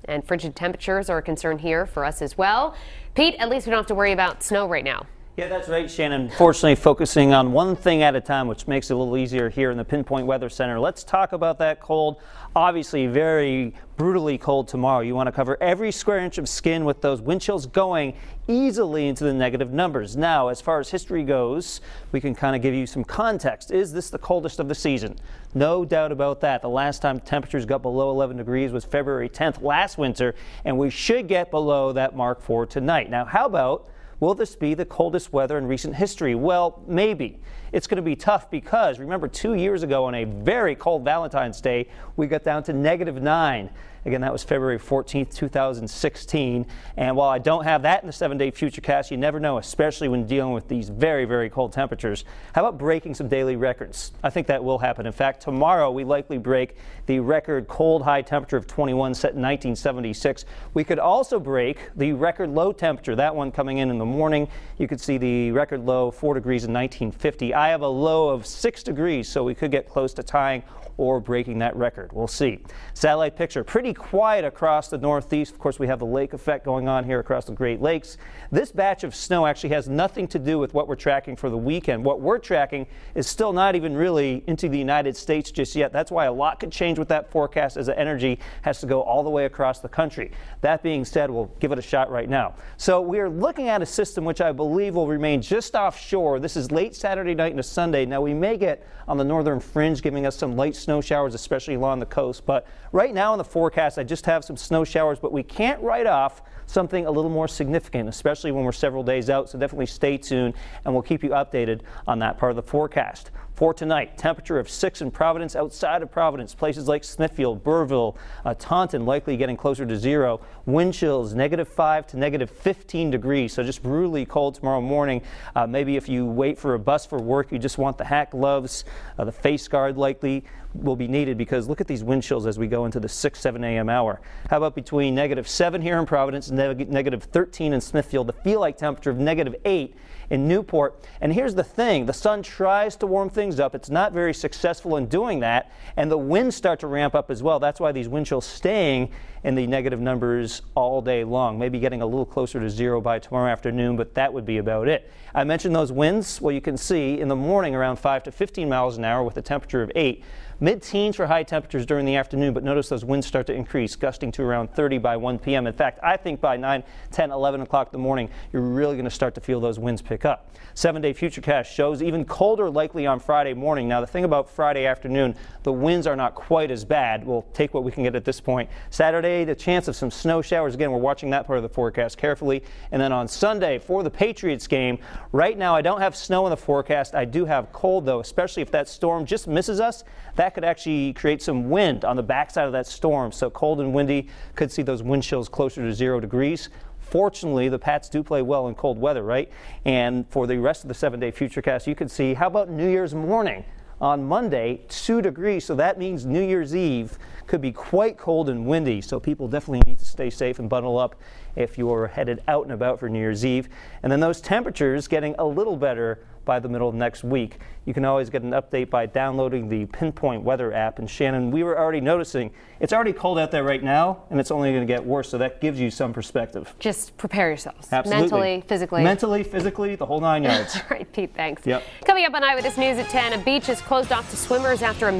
And frigid temperatures are a concern here for us as well. Pete, at least we don't have to worry about snow right now. Yeah, that's right, Shannon. Fortunately, focusing on one thing at a time, which makes it a little easier here in the Pinpoint Weather Center. Let's talk about that cold. Obviously, very brutally cold tomorrow. You want to cover every square inch of skin with those wind chills going easily into the negative numbers. Now, as far as history goes, we can kind of give you some context. Is this the coldest of the season? No doubt about that. The last time temperatures got below 11 degrees was February 10th last winter, and we should get below that mark for tonight. Now, how about, will this be the coldest weather in recent history? Well, maybe. It's going to be tough because, remember, 2 years ago on a very cold Valentine's Day, we got down to -9. Again, that was February 14th, 2016. And while I don't have that in the 7-day Futurecast, you never know, especially when dealing with these very, very cold temperatures. How about breaking some daily records? I think that will happen. In fact, tomorrow we likely break the record cold high temperature of 21 set in 1976. We could also break the record low temperature, that one coming in the morning. You could see the record low 4 degrees in 1950. I have a low of 6 degrees, so we could get close to tying or breaking that record. We'll see. Satellite picture, pretty quiet across the Northeast. Of course, we have the lake effect going on here across the Great Lakes. This batch of snow actually has nothing to do with what we're tracking for the weekend. What we're tracking is still not even really into the United States just yet. That's why a lot could change with that forecast, as the energy has to go all the way across the country. That being said, we'll give it a shot right now. So we are looking at a system which I believe will remain just offshore. This is late Saturday night into Sunday. Now, we may get on the northern fringe, giving us some light snow showers, especially along the coast. But right now in the forecast, I just have some snow showers, but we can't write off something a little more significant, especially when we're several days out. So definitely stay tuned, and we'll keep you updated on that part of the forecast. For tonight, temperature of 6 in Providence. Outside of Providence, places like Smithfield, Burrillville, Taunton likely getting closer to 0. Wind chills -5 to -15 degrees, so just brutally cold tomorrow morning. Maybe if you wait for a bus for work, you just want the hat gloves. The face guard likely will be needed, because look at these wind chills as we go into the 6-7 a.m. hour. How about between -7 here in Providence and -13 in Smithfield? The feel-like temperature of -8 in Newport. And here's the thing, the sun tries to warm things up. It's not very successful in doing that, and the winds start to ramp up as well. That's why these wind chills staying in the negative numbers all day long, maybe getting a little closer to 0 by tomorrow afternoon, but that would be about it. I mentioned those winds. Well, you can see in the morning around 5 to 15 miles an hour with a temperature of 8. Mid-teens for high temperatures during the afternoon, but notice those winds start to increase, gusting to around 30 by 1 p.m. In fact, I think by 9, 10, 11 o'clock in the morning, you're really going to start to feel those winds pick up. 7-day Futurecast shows even colder likely on Friday morning. Now, the thing about Friday afternoon, the winds are not quite as bad. We'll take what we can get at this point. Saturday, the chance of some snow showers. Again, we're watching that part of the forecast carefully. And then on Sunday, for the Patriots game, right now I don't have snow in the forecast. I do have cold, though, especially if that storm just misses us. That could actually create some wind on the backside of that storm. So cold and windy, could see those wind chills closer to 0 degrees. Fortunately, the Pats do play well in cold weather, right? And for the rest of the 7-day Futurecast, you can see, how about New Year's morning? On Monday, 2 degrees, so that means New Year's Eve could be quite cold and windy, so people definitely need to stay safe and bundle up if you're headed out and about for New Year's Eve. And then those temperatures getting a little better by the middle of next week. You can always get an update by downloading the Pinpoint Weather app. And Shannon, we were already noticing it's already cold out there right now, and it's only going to get worse, so that gives you some perspective. Just prepare yourselves. Absolutely. Mentally, physically. Mentally, physically, the whole 9 yards. All right, Pete, thanks. Yep. Coming up on Eyewitness News at 10, a beach is closed off to swimmers after a